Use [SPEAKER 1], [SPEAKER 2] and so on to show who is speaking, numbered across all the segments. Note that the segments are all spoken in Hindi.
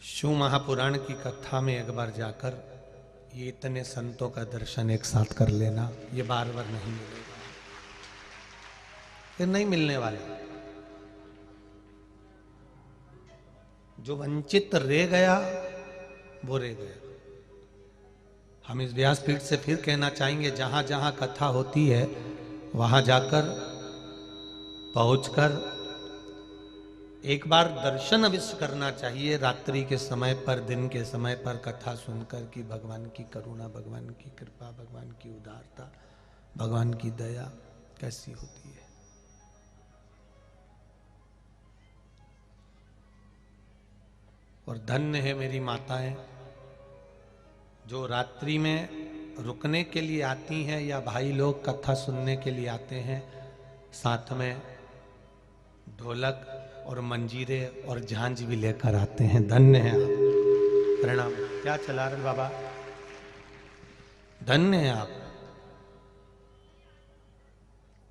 [SPEAKER 1] शिव महापुराण की कथा में एक बार जाकर ये इतने संतों का दर्शन एक साथ कर लेना, ये बार बार नहीं मिलेगा, फिर नहीं मिलने वाला। जो वंचित रह गया वो रह गया। हम इस व्यासपीठ से फिर कहना चाहेंगे, जहां जहां कथा होती है वहां जाकर पहुंचकर एक बार दर्शन अवश्य करना चाहिए। रात्रि के समय पर, दिन के समय पर कथा सुनकर कि भगवान की करुणा, भगवान की कृपा, भगवान की उदारता, भगवान की दया कैसी होती है। और धन्य है मेरी माताएं जो रात्रि में रुकने के लिए आती हैं, या भाई लोग कथा सुनने के लिए आते हैं, साथ में ढोलक और मंजीरे और झांझ भी लेकर आते हैं। धन्य है आप। प्रणाम। क्या चला रहे बाबा? धन्य है आप।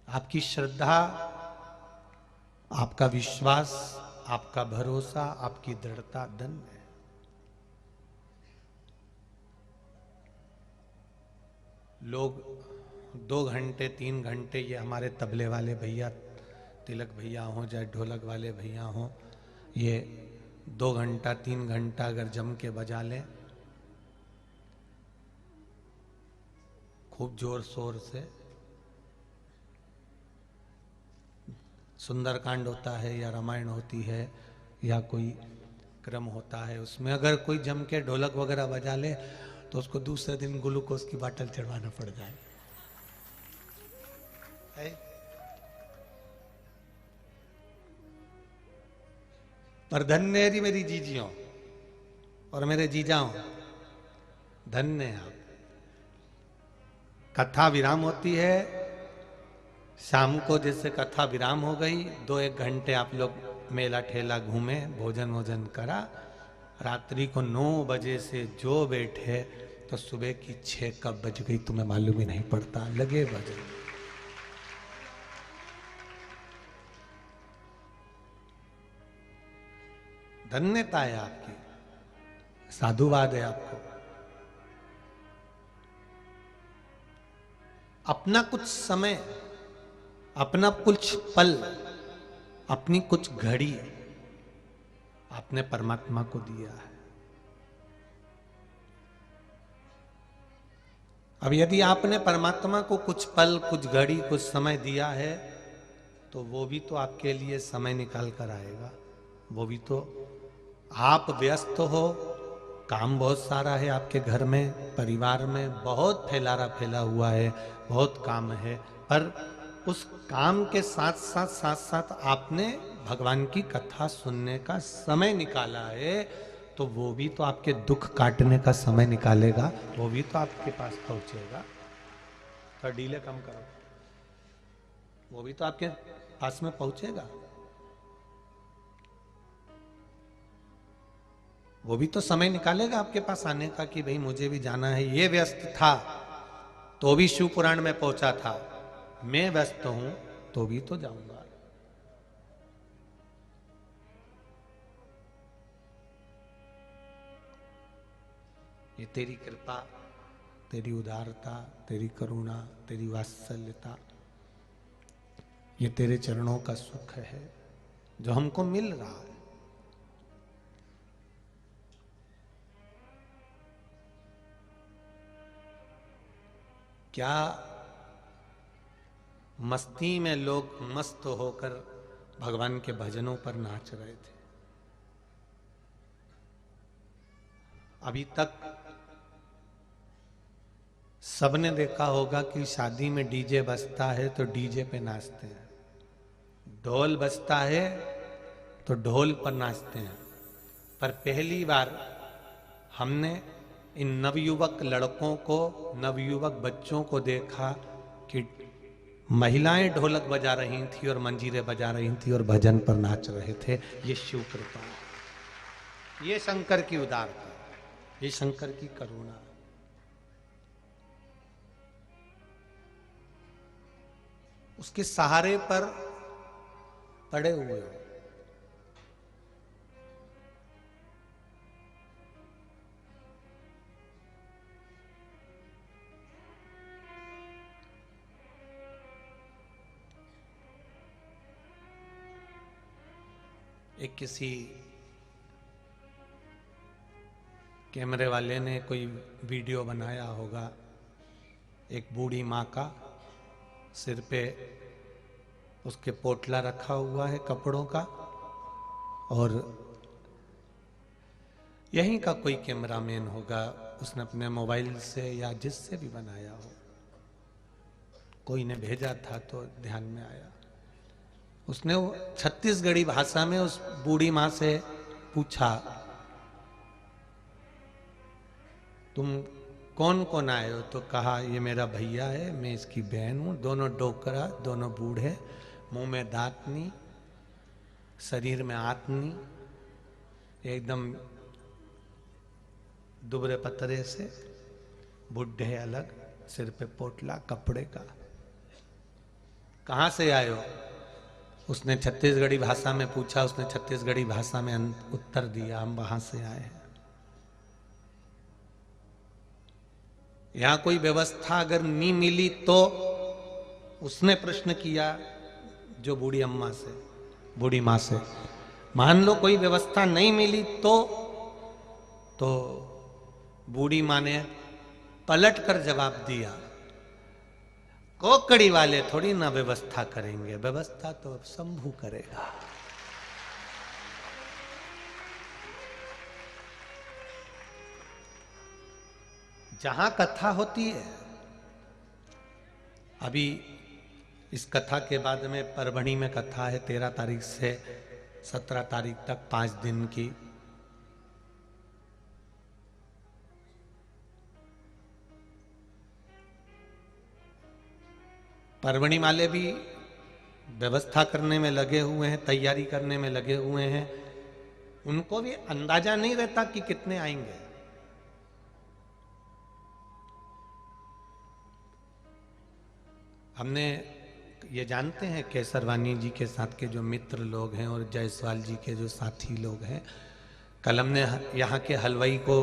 [SPEAKER 1] आपकी श्रद्धा, आपका विश्वास, आपका भरोसा, आपकी दृढ़ता धन्य है। लोग 2 घंटे 3 घंटे, ये हमारे तबले वाले भैया, तिलक भैया हों चाहे ढोलक वाले भैया हों, ये 2 घंटा 3 घंटा अगर जम के बजा लें खूब जोर शोर से, सुंदरकांड होता है या रामायण होती है या कोई क्रम होता है, उसमें अगर कोई जम के ढोलक वगैरह बजा ले तो उसको दूसरे दिन ग्लूकोज की बाटल चढ़वाना पड़ जाए। पर धन्य है मेरी जीजियों और मेरे जीजाओं, धन्य है आप। कथा विराम होती है शाम को, जैसे कथा विराम हो गई, 2-1 घंटे आप लोग मेला ठेला घूमे, भोजन वोजन करा, रात्रि को 9 बजे से जो बैठे तो सुबह की 6 कब बज गई तुम्हें मालूम ही नहीं पड़ता, लगे बजे। धन्यता है आपकी, साधुवाद है आपको। अपना कुछ समय, अपना कुछ पल, अपनी कुछ घड़ी आपने परमात्मा को दिया है। अब यदि आपने परमात्मा को कुछ पल, कुछ घड़ी, कुछ समय दिया है तो वो भी तो आपके लिए समय निकाल कर आएगा। वो भी तो, आप व्यस्त हो, काम बहुत सारा है आपके घर में, परिवार में बहुत फैलारा फैला हुआ है, बहुत काम है, पर उस काम के साथ साथ आपने भगवान की कथा सुनने का समय निकाला है, तो वो भी तो आपके दुख काटने का समय निकालेगा, वो भी तो आपके पास पहुंचेगा। तो डीले कम करो, वो भी तो आपके पास में पहुंचेगा। वो भी तो समय निकालेगा आपके पास आने का कि भाई मुझे भी जाना है। ये व्यस्त था तो भी शिव पुराण में पहुंचा था, मैं व्यस्त हूं तो भी तो जाऊंगा। ये तेरी कृपा, तेरी उदारता, तेरी करुणा, तेरी वात्सल्यता, ये तेरे चरणों का सुख है जो हमको मिल रहा है। क्या मस्ती में लोग मस्त होकर भगवान के भजनों पर नाच रहे थे। अभी तक सबने देखा होगा कि शादी में डीजे बजता है तो डीजे पे नाचते हैं, ढोल बजता है तो ढोल पर नाचते हैं। पर पहली बार हमने इन नवयुवक लड़कों को, नवयुवक बच्चों को देखा कि महिलाएं ढोलक बजा रही थी और मंजीरे बजा रही थी और भजन पर नाच रहे थे। ये शिव कृपा है, ये शंकर की उदारता, ये शंकर की करुणा। उसके सहारे पर पड़े हुए हो। एक किसी कैमरे वाले ने कोई वीडियो बनाया होगा, एक बूढ़ी माँ का सिर पे उसके पोटला रखा हुआ है कपड़ों का, और यहीं का कोई कैमरामैन होगा, उसने अपने मोबाइल से या जिससे भी बनाया हो, कोई ने भेजा था तो ध्यान में आया। उसने वो छत्तीसगढ़ी भाषा में उस बूढ़ी माँ से पूछा, तुम कौन कौन आए हो? तो कहा ये मेरा भैया है, मैं इसकी बहन हूं, दोनों डोकरा, दोनों बूढ़े, मुंह में दांत नहीं, शरीर में आंत नहीं, एकदम दुबरे पतरे से, बुढ़े अलग, सिर पे पोटला कपड़े का। कहां से आए हो? उसने छत्तीसगढ़ी भाषा में पूछा, उसने छत्तीसगढ़ी भाषा में उत्तर दिया, हम वहां से आए हैं। यहां कोई व्यवस्था अगर नहीं मिली तो, उसने प्रश्न किया जो बूढ़ी अम्मा से, बूढ़ी मां से, मान लो कोई व्यवस्था नहीं मिली तो बूढ़ी मां ने पलट कर जवाब दिया, कोकड़ी वाले थोड़ी ना व्यवस्था करेंगे, व्यवस्था तो शंभू करेगा। जहां कथा होती है, अभी इस कथा के बाद में परभणी में कथा है 13 तारीख से 17 तारीख तक 5 दिन की। परभणी वाले भी व्यवस्था करने में लगे हुए हैं, तैयारी करने में लगे हुए हैं। उनको भी अंदाजा नहीं रहता कि कितने आएंगे। हमने ये जानते हैं केसरवानी जी के साथ के जो मित्र लोग हैं और जायसवाल जी के जो साथी लोग हैं, कल हमने यहाँ के हलवाई को,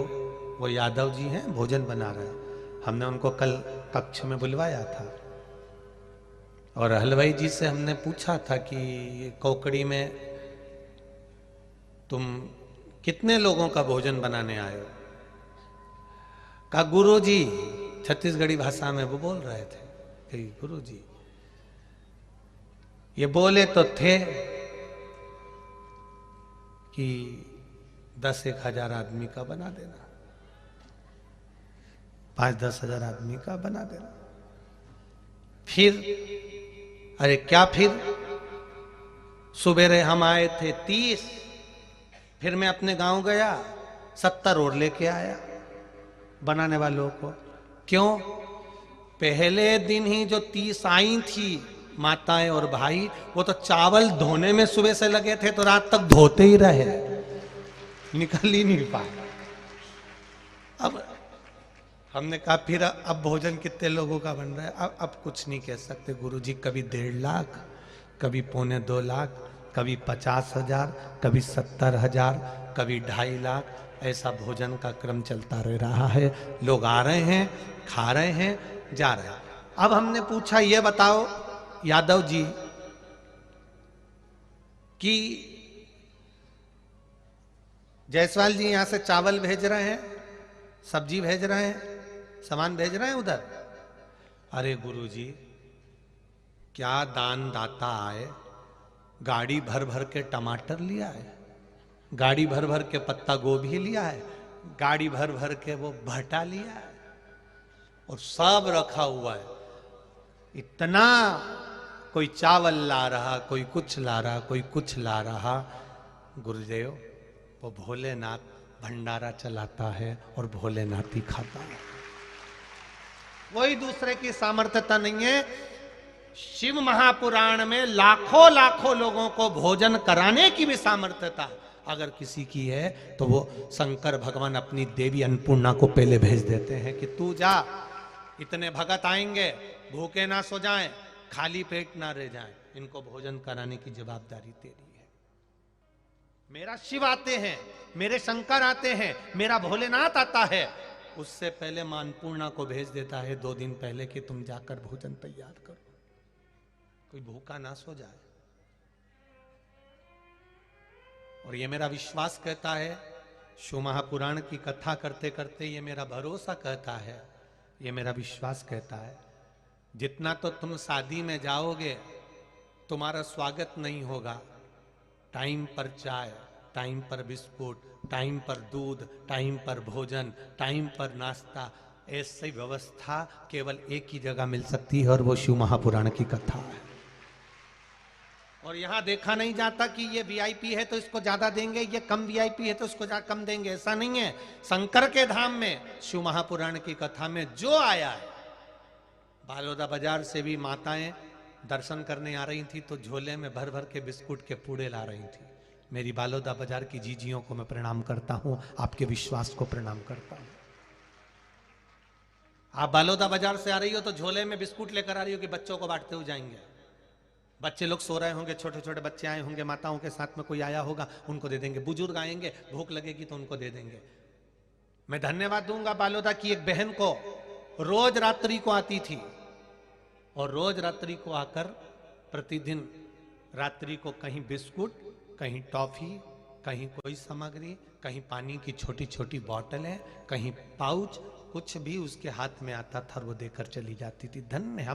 [SPEAKER 1] वो यादव जी हैं, भोजन बना रहे हैं, हमने उनको कल कक्ष में बुलवाया था और हलवाई जी से हमने पूछा था कि कोकड़ी में तुम कितने लोगों का भोजन बनाने आए हो? कहा गुरु जी, छत्तीसगढ़ी भाषा में वो बोल रहे थे कि गुरु जी, ये बोले तो थे कि 10-1 हजार आदमी का बना देना, 5-10 हजार आदमी का बना देना। फिर अरे क्या फिर, सुबेरे हम आए थे 30, फिर मैं अपने गांव गया 70 और लेके आया बनाने वालों को। क्यों? पहले दिन ही जो 30 आई थी माताएं और भाई, वो तो चावल धोने में सुबह से लगे थे, तो रात तक धोते ही रहे, निकल ही नहीं पाए। अब हमने कहा फिर अब भोजन कितने लोगों का बन रहा है? अब कुछ नहीं कह सकते गुरुजी, कभी 1.5 लाख, कभी 1.25 लाख, कभी 50 हजार, कभी 70 हजार, कभी 2.5 लाख, ऐसा भोजन का क्रम चलता रह रहा है। लोग आ रहे हैं, खा रहे हैं, जा रहे हैं। अब हमने पूछा, ये बताओ यादव जी कि जायसवाल जी यहां से चावल भेज रहे हैं, सब्जी भेज रहे हैं, सामान भेज रहे हैं उधर। अरे गुरुजी, क्या दान दाता आए, गाड़ी भर भर के टमाटर लिया है, गाड़ी भर भर के पत्ता गोभी लिया है, गाड़ी भर भर के वो भटा लिया है, और सब रखा हुआ है। इतना कोई चावल ला रहा, कोई कुछ ला रहा, कोई कुछ ला रहा। गुरुदेव, वो भोलेनाथ भंडारा चलाता है और भोलेनाथ ही खाता है, कोई दूसरे की सामर्थ्यता नहीं है। शिव महापुराण में लाखों लाखों लोगों को भोजन कराने की भी सामर्थ्यता अगर किसी की है, तो वो शंकर भगवान अपनी देवी अन्नपूर्णा को पहले भेज देते हैं कि तू जा, इतने भगत आएंगे, भूखे ना सो जाएं, खाली पेट ना रह जाएं, इनको भोजन कराने की जवाबदारी तेरी है। मेरा शिव आते हैं, मेरे शंकर आते हैं, मेरा भोलेनाथ आता है, उससे पहले मां अन्नपूर्णा को भेज देता है 2 दिन पहले कि तुम जाकर भोजन तैयार करो, कोई भूखा ना सो जाए। और ये मेरा विश्वास कहता है, शिव महापुराण की कथा करते करते ये मेरा भरोसा कहता है, ये मेरा विश्वास कहता है, जितना तो तुम शादी में जाओगे तुम्हारा स्वागत नहीं होगा। टाइम पर चाय, टाइम पर बिस्कुट, टाइम पर दूध, टाइम पर भोजन, टाइम पर नाश्ता, ऐसी व्यवस्था केवल एक ही जगह मिल सकती है और वो शिव महापुराण की कथा है। और यहां देखा नहीं जाता कि ये वीआईपी है तो इसको ज्यादा देंगे, ये कम वीआईपी है तो इसको कम देंगे, ऐसा नहीं है। शंकर के धाम में शिव महापुराण की कथा में जो आया है, बालोदा बाजार से भी माताएं दर्शन करने आ रही थी तो झोले में भर भर के बिस्कुट के पूड़े ला रही थी। मेरी बालोदा बाजार की जीजियों को मैं प्रणाम करता हूं, आपके विश्वास को प्रणाम करता हूं। आप बालोदा बाजार से आ रही हो तो झोले में बिस्कुट लेकर आ रही हो कि बच्चों को बांटते हुए जाएंगे। बच्चे लोग सो रहे होंगे, छोटे छोटे बच्चे आए होंगे, माताओं के साथ में कोई आया होगा, उनको दे देंगे। बुजुर्ग आएंगे, भूख लगेगी तो उनको दे देंगे। मैं धन्यवाद दूंगा बालोदा की एक बहन को, रोज रात्रि को आती थी और रोज रात्रि को आकर प्रतिदिन रात्रि को कहीं बिस्कुट, कहीं टॉफी, कहीं कोई सामग्री, कहीं पानी की छोटी छोटी बोतलें, कहीं पाउच, कुछ भी उसके हाथ में आता था वो देकर चली जाती थी। धन्य